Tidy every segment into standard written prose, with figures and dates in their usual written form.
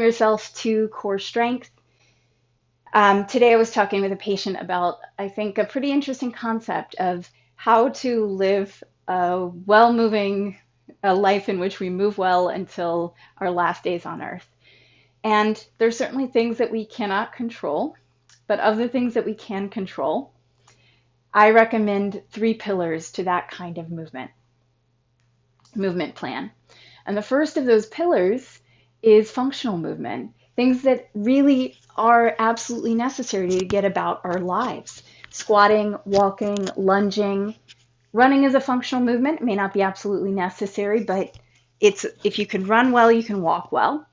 yourself to core strength. Today I was talking with a patient about, I think, a pretty interesting concept of how to live a well-moving a life in which we move well until our last days on earth. And there's certainly things that we cannot control, but of the things that we can control, I recommend 3 pillars to that kind of movement plan. And the first of those pillars is functional movement, things that really are absolutely necessary to get about our lives. Squatting, walking, lunging. Running is a functional movement. It may not be absolutely necessary, but if you can run well, you can walk well.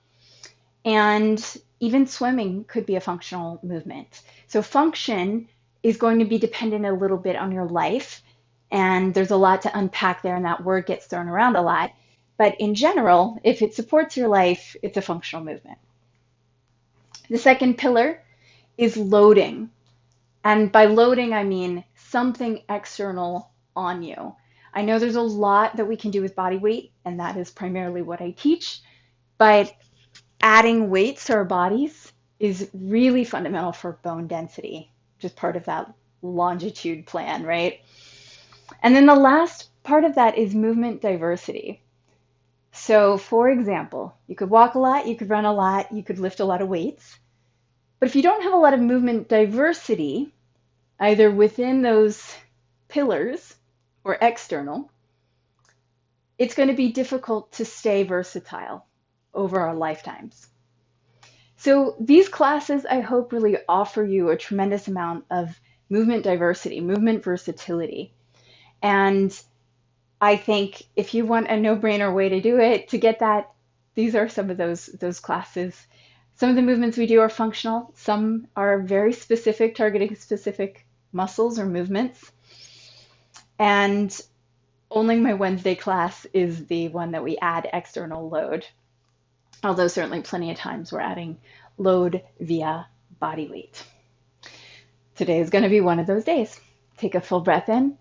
And even swimming could be a functional movement. So function is going to be dependent a little bit on your life. And there's a lot to unpack there, and that word gets thrown around a lot. But in general, if it supports your life, it's a functional movement. The second pillar is loading. And by loading, I mean something external on you. I know there's a lot that we can do with body weight, and that is primarily what I teach. But adding weights to our bodies is really fundamental for bone density, just part of that longitude plan, right? And then the last part of that is movement diversity. So, for example, you could walk a lot, you could run a lot, you could lift a lot of weights. But if you don't have a lot of movement diversity, either within those pillars or external, it's going to be difficult to stay versatile over our lifetimes. So these classes, I hope, really offer you a tremendous amount of movement diversity, movement versatility. And I think if you want a no-brainer way to do it, to get that, these are some of those classes. Some of the movements we do are functional. Some are very specific, targeting specific muscles or movements. And only my Wednesday class is the one that we add external load. Although certainly plenty of times we're adding load via body weight. Today is going to be one of those days. Take a full breath in.